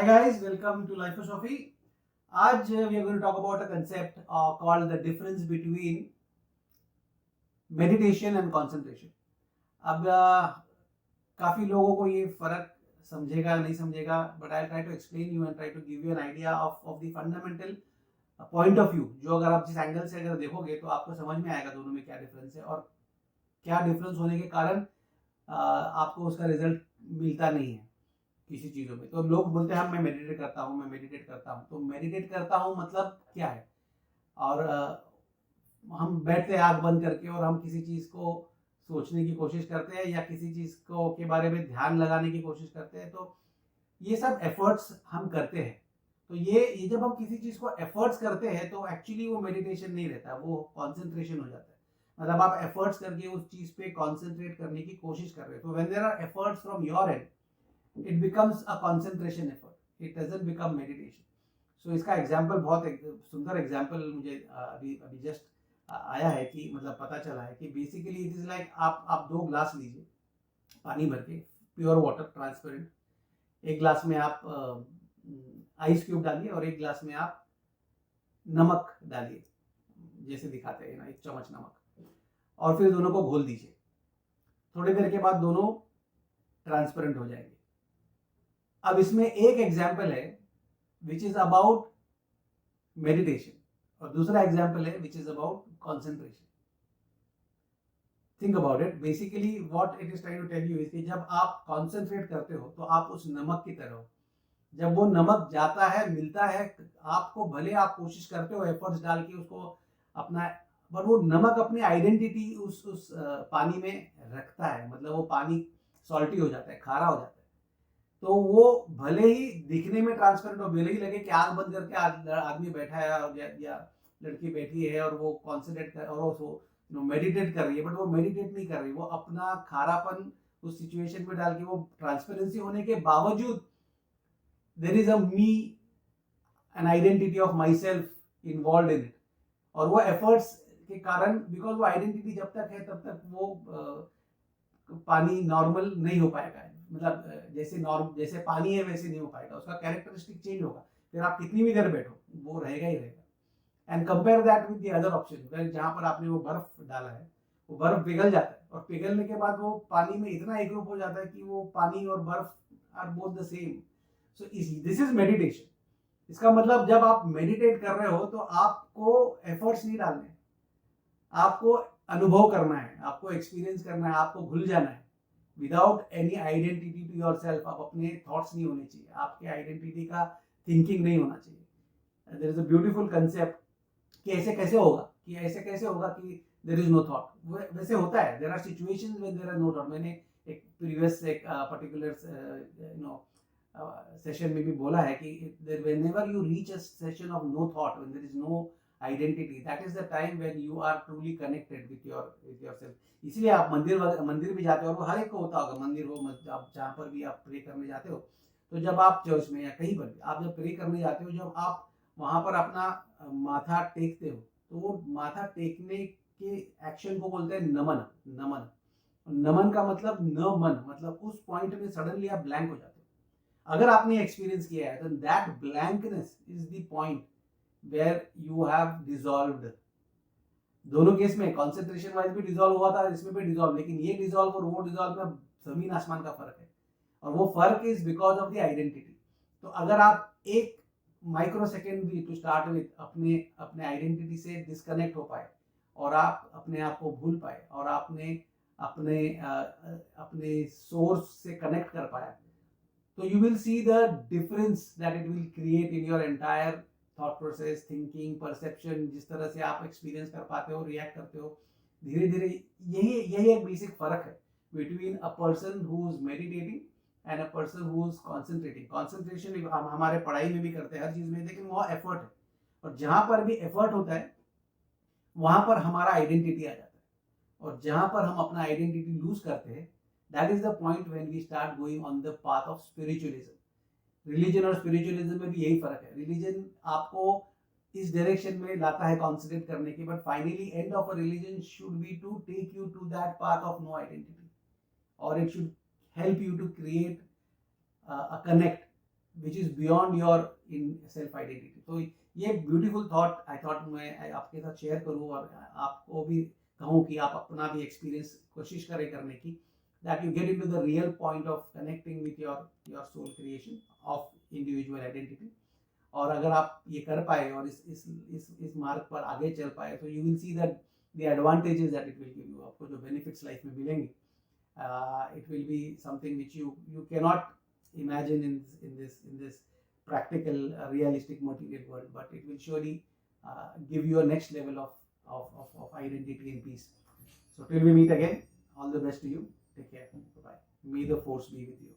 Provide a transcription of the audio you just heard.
Hi guys, welcome to Lifosophy. आज we are going to talk about a concept called the difference between meditation and concentration. अब काफी लोगों को ये फर्क समझेगा नहीं समझेगा, but I'll try to explain you and try to give you an idea of the fundamental point of view. जो अगर आप जिस एंगल से अगर देखोगे तो आपको समझ में आएगा दोनों में क्या डिफरेंस है और क्या डिफरेंस होने के कारण आपको उसका रिजल्ट मिलता नहीं है किसी चीज़ों में। तो लोग बोलते हैं मैं मेडिटेट करता हूँ, मैं मेडिटेट करता हूँ। तो मेडिटेट करता हूँ मतलब क्या है? और हम बैठते हैं आँख बंद करके और हम किसी चीज़ को सोचने की कोशिश करते हैं या किसी चीज़ को के बारे में ध्यान लगाने की कोशिश करते हैं। तो ये सब एफर्ट्स हम करते हैं। तो ये जब हम किसी चीज़ को एफर्ट्स करते हैं तो एक्चुअली वो मेडिटेशन नहीं रहता, वो कॉन्सेंट्रेशन हो जाता है। मतलब आप एफर्ट्स करके उस चीज़ पे कॉन्सेंट्रेट करने की कोशिश कर रहे हो। तो when there are efforts from your end, it becomes a concentration effort, it doesn't become meditation. So इसका एग्जाम्पल बहुत एक सुंदर एग्जाम्पल मुझे अभी जस्ट आया है कि मतलब पता चला है कि बेसिकली इट इज लाइक आप 2 ग्लास लीजिए पानी भर के, प्योर वाटर ट्रांसपेरेंट। एक ग्लास में आप आइस क्यूब डालिए और एक ग्लास में आप नमक डालिए, जैसे दिखाते हैं ना, 1 चम्मच नमक, और फिर दोनों को घोल दीजिए। थोड़ी देर के बाद दोनों ट्रांसपेरेंट हो जाएंगे। अब इसमें एक एग्जाम्पल है विच इज अबाउट मेडिटेशन और दूसरा एग्जाम्पल है which is about concentration. Think about it. Basically what it is trying to tell you is कि जब आप कॉन्सेंट्रेट करते हो तो आप उस नमक की तरह हो। जब वो नमक जाता है, मिलता है आपको, भले आप कोशिश करते हो एफर्ट्स डाल के उसको अपना, पर वो नमक अपनी आइडेंटिटी उस पानी में रखता है। मतलब वो पानी सॉल्टी हो जाता है, खारा हो जाता है। तो वो भले ही दिखने में ट्रांसपेरेंट हो, भले ही लगे कि आंख बंद करके आदमी बैठा है या लड़की बैठी है और वो कॉन्सेंट्रेट कर और वो मेडिटेट कर रही है, बट वो मेडिटेट नहीं कर रही, वो अपना खारापन उस सिचुएशन में डाल के, वो ट्रांसपेरेंसी होने के बावजूद there is a me, an identity of my self involve in it. और वो एफर्ट्स के कारण, बिकॉज वो आइडेंटिटी जब तक है तब तक वो पानी नॉर्मल नहीं हो पाएगा। मतलब जैसे पानी है वैसे नहीं हो पाएगा, उसका कैरेक्टरिस्टिक चेंज होगा। फिर आप कितनी भी देर बैठो वो रहेगा ही रहेगा। And compare that with the other option, जहां पर आपने वो बर्फ डाला है, वो बर्फ पिघल जाता है और पिघलने के बाद वो पानी में इतना एकरूप हो जाता है कि वो पानी और बर्फ are both the same. So this is meditation. इसका मतलब जब आप मेडिटेट कर रहे हो तो आपको एफर्ट्स नहीं डालने, आपको अनुभव करना है, आपको एक्सपीरियंस करना है, आपको भूल जाना है without any identity to your self. आप अपने थॉट्स नहीं होने चाहिए, आपके आइडेंटिटी का थिंकिंग नहीं होना चाहिए। There is a beautiful concept कि ऐसे कैसे होगा कि देयर इज नो थॉट। वैसे होता है, there are situations when there are no thought. मैंने एक प्रीवियस पर्टिकुलर सेशन में भी बोला है कि whenever you reach a session of no thought, when there is no identity, that is the time when you are truly connected with yourself. इसलिए आप मंदिर भी जाते हो, और वो हर एक को होता होगा, मंदिर हो, आप जहाँ पर भी आप प्रे करने जाते हो, तो जब आप चर्च में या कहीं पर भी आप जब प्रे करने जाते हो, जब आप वहाँ पर अपना माथा टेकते हो, तो वो माथा टेकने के एक्शन को बोलते हैं नमन। नमन का मतलब न मन, मतलब उस पॉइंट में सडनली आप ब्लैंक हो जाते हो। अगर आपने एक्सपीरियंस किया है तो that blankness is the point where you have dissolved। दोनों केस में कॉन्सेंट्रेशन वाइज भी डिजॉल्व हुआ था, इसमें भी डिजॉल्व, लेकिन ये डिजॉल्व और वो डिजॉल्व में जमीन आसमान का फर्क है, और वो फर्क is because of the identity. तो अगर आप एक माइक्रो सेकेंड भी टू स्टार्ट विद अपने आइडेंटिटी से डिस्कनेक्ट हो पाए और आप अपने आप को भूल पाए और आपने अपने सोर्स से कनेक्ट कर पाया, तो you will see the difference that it will create in your entire thought process, thinking, perception. जिस तरह से आप एक्सपीरियंस कर पाते हो, रिएक्ट करते हो, धीरे धीरे यही एक बेसिक फर्क है between a person who is meditating and a person who is concentrating. Concentration हम हमारे पढ़ाई में भी करते हैं, हर चीज में, लेकिन वह एफर्ट है, और जहां पर भी एफर्ट होता है वहां पर हमारा आइडेंटिटी आ जाता है, और जहां पर हम अपना आइडेंटिटी लूज करते हैं, that is the point when we start going on the path of spiritualism. Religion और स्पिरिचुअलिज्म में भी यही फर्क है। रिलीजन आपको इस डायरेक्शन में लाता है कॉन्सेंट्रेट करने की, but finally end of a religion should be to take you to that path of no identity, और it should help you to create a connect which is beyond your in self identity. तो ये beautiful thought I thought मैं आपके साथ share करूँ और आपको भी कहूँ कि आप अपना भी एक्सपीरियंस कोशिश करें करने की, that you get into the real point of connecting with your soul creation of individual identity. और अगर आप ये कर पाए और इस मार्ग पर आगे चल पाए, तो you will see that the advantages that it will give you, आपको जो बेनिफिट्स लाइफ में मिलेंगे, it will be something which you cannot imagine in this practical realistic material world, but it will surely give you a next level of identity and peace. So till we meet again, all the best to you. Take care. Bye bye. May the force be with you.